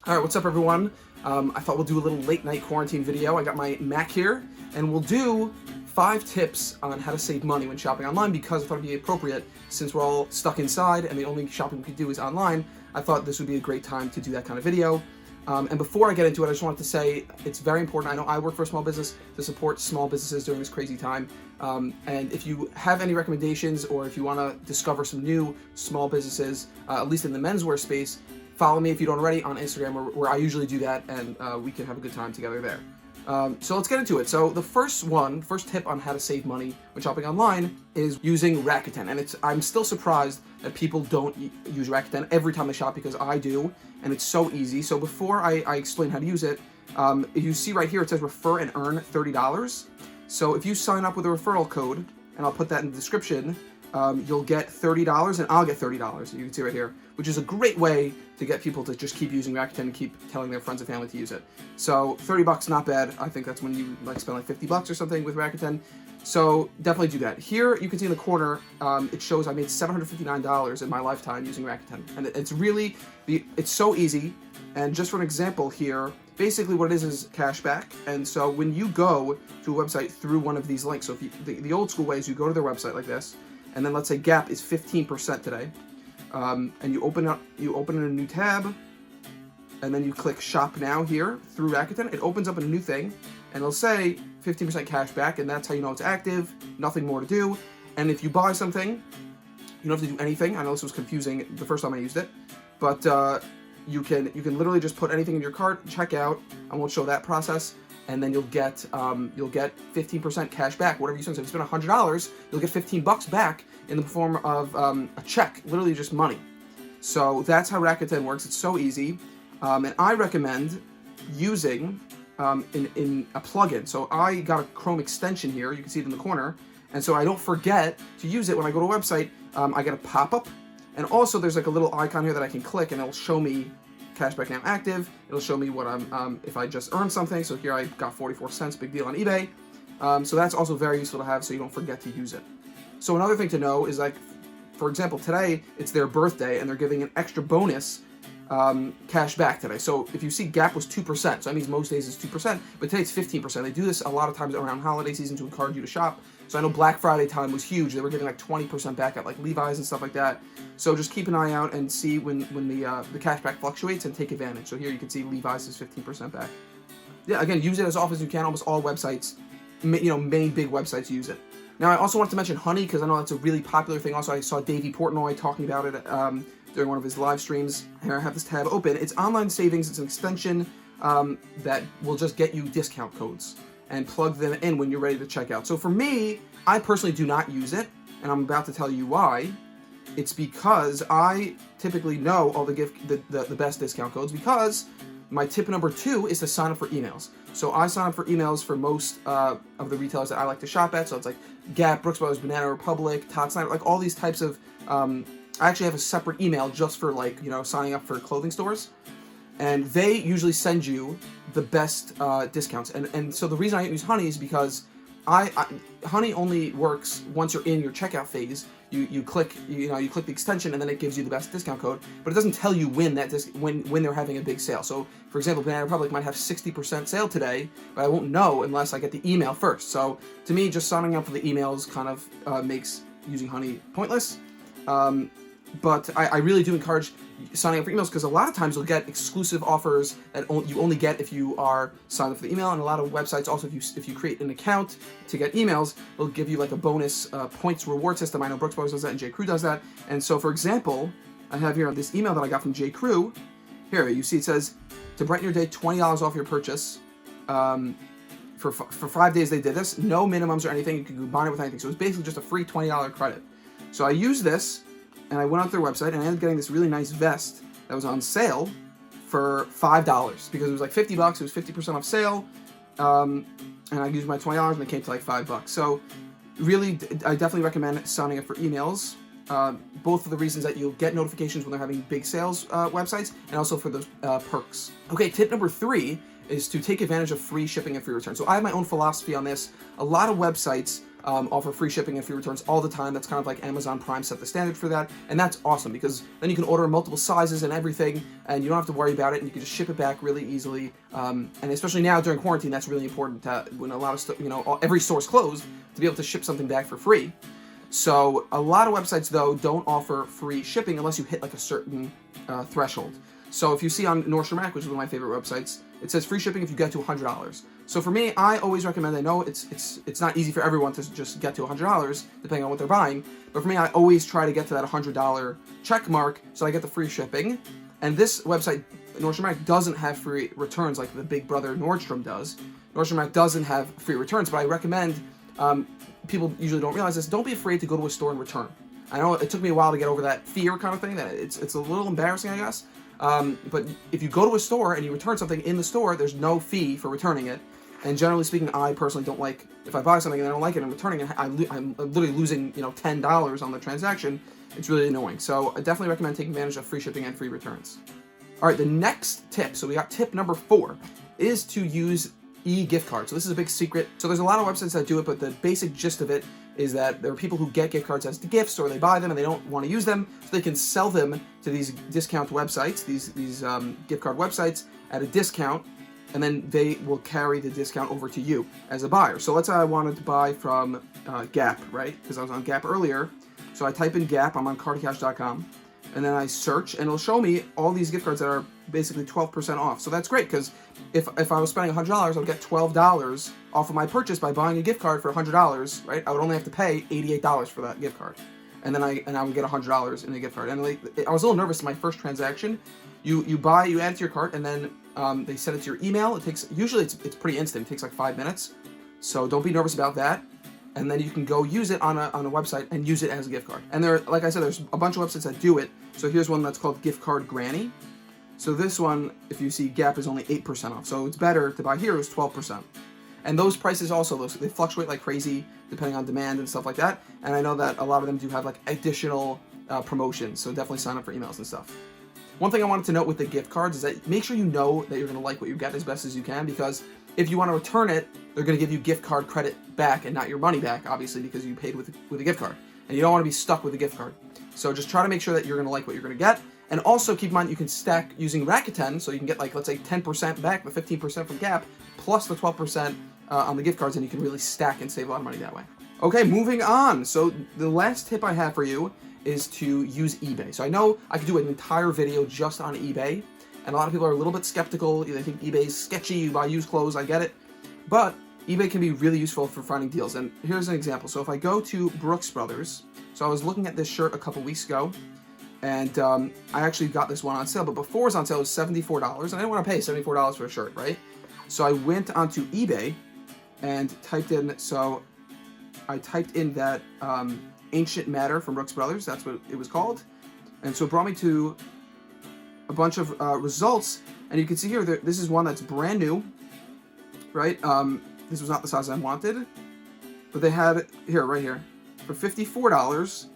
All right, what's up, everyone? I thought we'll do a little late night quarantine video. I got my Mac here, and we'll do 5 tips on how to save money when shopping online, because I thought it'd be appropriate since we're all stuck inside and the only shopping we could do is online. I thought this would be a great time to do that kind of video. And before I get into it, I just wanted to say it's very important. I know I work for a small business to support small businesses during this crazy time. And if you have any recommendations, or if you want to discover some new small businesses, at least in the menswear space, follow me if you don't already on Instagram, where I usually do that, and we can have a good time together there. So let's get into it. So the first tip on how to save money when shopping online is using Rakuten. And I'm still surprised that people don't use Rakuten every time they shop, because I do, and it's so easy. So before I explain how to use it, if you see right here, it says refer and earn $30. So if you sign up with a referral code, and I'll put that in the description, you'll get $30 and I'll get $30. You can see right here, which is a great way to get people to just keep using Rakuten and keep telling their friends and family to use it. So $30, not bad. I think that's when you spend like $50 or something with Rakuten. So definitely do that. Here you can see in the corner, it shows I made $759 in my lifetime using Rakuten, and it's so easy. And just for an example here, basically what it is cashback. And so when you go to a website through one of these links, so if you, the old school way is you go to their website like this, and then let's say Gap is 15% today, and you open in a new tab, and then you click Shop Now here through Rakuten. It opens up a new thing, and it'll say 15% cash back, and that's how you know it's active. Nothing more to do. And if you buy something, you don't have to do anything. I know this was confusing the first time I used it, but you can literally just put anything in your cart, check out. I won't show that process. And then you'll get 15% cash back, whatever you spend. So if you spend $100, you'll get $15 back in the form of a check, literally just money. So that's how Rakuten works. It's so easy, and I recommend using in a plugin. So I got a Chrome extension here. You can see it in the corner, and so I don't forget to use it when I go to a website. I get a pop-up, and also there's like a little icon here that I can click, and it'll show me cashback now active. It'll show me what if I just earned something. So here I got 44 cents, big deal on eBay. So that's also very useful to have, so you don't forget to use it. So another thing to know is, like, for example, today it's their birthday and they're giving an extra bonus cash back today. So if you see Gap was 2%, so that means most days it's 2%, but today it's 15%. They do this a lot of times around holiday season to encourage you to shop. So I know Black Friday time was huge. They were giving like 20% back at like Levi's and stuff like that. So just keep an eye out and see when the cashback fluctuates and take advantage. So here you can see Levi's is 15% back. Yeah, again, use it as often as you can. Almost all websites, main big websites use it. Now, I also wanted to mention Honey, because I know that's a really popular thing. Also, I saw Davey Portnoy talking about it during one of his live streams. Here, I have this tab open. It's online savings. It's an extension that will just get you discount codes and plug them in when you're ready to check out. So for me, I personally do not use it, and I'm about to tell you why. It's because I typically know all the best discount codes, because my tip number 2 is to sign up for emails. So I sign up for emails for most of the retailers that I like to shop at. So it's like Gap, Brooks Brothers, Banana Republic, Todd Snyder, like all these types of, I actually have a separate email just for signing up for clothing stores. And they usually send you the best discounts. And so the reason I use Honey is because Honey only works once you're in your checkout phase. You click the extension, and then it gives you the best discount code, but it doesn't tell you when they're having a big sale. So for example, Banana Republic might have 60% sale today, but I won't know unless I get the email first. So to me, just signing up for the emails kind of makes using Honey pointless. But I really do encourage signing up for emails, because a lot of times you'll get exclusive offers that you only get if you are signed up for the email. And a lot of websites also, if you create an account to get emails, they'll give you like a bonus points reward system. I know Brooks Brothers does that and J. Crew does that. And so, for example, I have here this email that I got from J. Crew. Here you see it says, to brighten your day, $20 off your purchase. For 5 days they did this. No minimums or anything. You can combine it with anything. So it's basically just a free $20 credit. So I used this, and I went on their website, and I ended up getting this really nice vest that was on sale for $5, because it was like $50. It was 50% off sale, and I used my $20, and it came to like $5. So really, I definitely recommend signing up for emails, both for the reasons that you'll get notifications when they're having big sales websites, and also for those perks. Okay, tip number 3 is to take advantage of free shipping and free return. So I have my own philosophy on this. A lot of websites offer free shipping and free returns all the time. That's kind of like Amazon Prime set the standard for that, and that's awesome because then you can order multiple sizes and everything, and you don't have to worry about it, and you can just ship it back really easily. And especially now during quarantine, that's really important when a lot of stuff, every store's closed, to be able to ship something back for free. So a lot of websites though don't offer free shipping unless you hit like a certain threshold. So if you see on Nordstrom Rack, which is one of my favorite websites, it says free shipping if you get to $100. So for me, I always recommend, I know it's not easy for everyone to just get to $100 depending on what they're buying, but for me, I always try to get to that $100 check mark so I get the free shipping. And this website, Nordstrom Rack, doesn't have free returns like the big brother Nordstrom does. Nordstrom Rack doesn't have free returns, but I recommend, people usually don't realize this, don't be afraid to go to a store and return. I know it took me a while to get over that fear kind of thing, that it's a little embarrassing, I guess. But if you go to a store and you return something in the store, there's no fee for returning it. And generally speaking, I personally don't like, if I buy something and I don't like it and returning it, I'm literally losing, $10 on the transaction. It's really annoying. So I definitely recommend taking advantage of free shipping and free returns. All right, the next tip, so we got tip number 4, is to use e-gift cards. So this is a big secret. So there's a lot of websites that do it, but the basic gist of it is that there are people who get gift cards as gifts, or they buy them and they don't want to use them, so they can sell them to these discount websites, these gift card websites at a discount, and then they will carry the discount over to you as a buyer. So let's say I wanted to buy from Gap, right? Because I was on Gap earlier. So I type in Gap, I'm on cardicash.com, and then I search, and it'll show me all these gift cards that are basically 12% off. So that's great, because if I was spending $100, I would get $12 off of my purchase by buying a gift card for $100, right? I would only have to pay $88 for that gift card. And then I would get $100 in a gift card. And I was a little nervous in my first transaction. You add it to your cart, and then they send it to your email. Usually it's pretty instant. It takes like 5 minutes. So don't be nervous about that. And then you can go use it on a website and use it as a gift card. And like I said, there's a bunch of websites that do it. So here's one that's called Gift Card Granny. So this one, if you see, Gap is only 8% off. So it's better to buy here, it's 12%. And those prices also, they fluctuate like crazy depending on demand and stuff like that. And I know that a lot of them do have like additional promotions. So definitely sign up for emails and stuff. One thing I wanted to note with the gift cards is that make sure you know that you're going to like what you get as best as you can, because if you want to return it, they're going to give you gift card credit back and not your money back, obviously, because you paid with a gift card. And you don't want to be stuck with a gift card. So just try to make sure that you're going to like what you're going to get. And also keep in mind you can stack using Rakuten, so you can get like, let's say 10% back, the 15% from Gap, plus the 12% on the gift cards, and you can really stack and save a lot of money that way. Okay, moving on. So the last tip I have for you is to use eBay. So I know I could do an entire video just on eBay, and a lot of people are a little bit skeptical. They think eBay's sketchy, you buy used clothes, I get it. But eBay can be really useful for finding deals, and here's an example. So if I go to Brooks Brothers, so I was looking at this shirt a couple weeks ago, and I actually got this one on sale, but before it was on sale, it was $74, and I didn't want to pay $74 for a shirt, right? So I went onto eBay and typed in that Ancient Matter from Brooks Brothers, that's what it was called, and so it brought me to a bunch of results, and you can see here, this is one that's brand new, right? This was not the size I wanted, but they had it here, right here, for $54,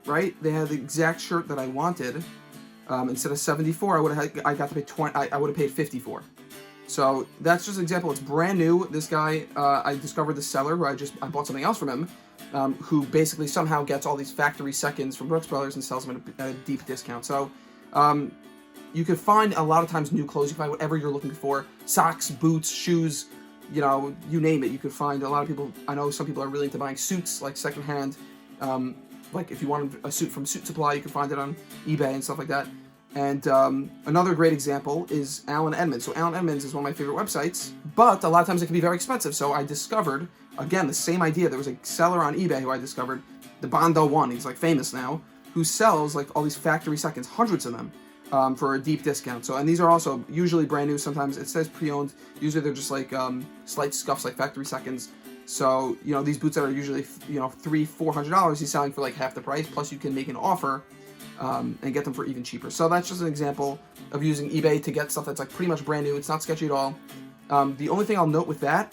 right? They had the exact shirt that I wanted. Instead of $74, I got to pay I would have paid $54. So that's just an example. It's brand new. This guy, I discovered the seller who I bought something else from him, who basically somehow gets all these factory seconds from Brooks Brothers and sells them at a deep discount. So you can find a lot of times new clothes. You can find whatever you're looking for: socks, boots, shoes, you name it. You could find a lot of people. I know some people are really into buying suits, like secondhand. Like if you wanted a suit from Suit Supply, you can find it on eBay and stuff like that. And another great example is Allen Edmonds. So Allen Edmonds is one of my favorite websites, but a lot of times it can be very expensive. So I discovered, again, the same idea. There was a seller on eBay who I discovered, the Bondo One, he's like famous now, who sells like all these factory seconds, hundreds of them, for a deep discount. So, and these are also usually brand new. Sometimes it says pre-owned. Usually they're just like slight scuffs, like factory seconds. So, these boots that are usually, $300-$400, he's selling for like half the price, plus you can make an offer and get them for even cheaper. So that's just an example of using eBay to get stuff that's like pretty much brand new. It's not sketchy at all. The only thing I'll note with that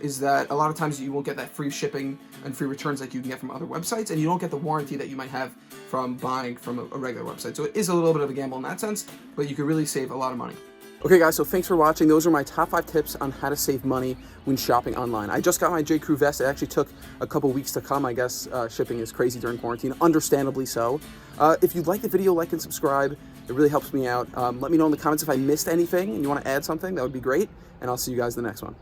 is that a lot of times you won't get that free shipping and free returns like you can get from other websites, and you don't get the warranty that you might have from buying from a regular website. So it is a little bit of a gamble in that sense, but you could really save a lot of money. Okay guys, so thanks for watching. Those are my top 5 tips on how to save money when shopping online. I just got my J. Crew vest. It actually took a couple weeks to come. I guess shipping is crazy during quarantine, understandably so. If you like the video, like and subscribe. It really helps me out. Let me know in the comments if I missed anything and you want to add something. That would be great. And I'll see you guys in the next one.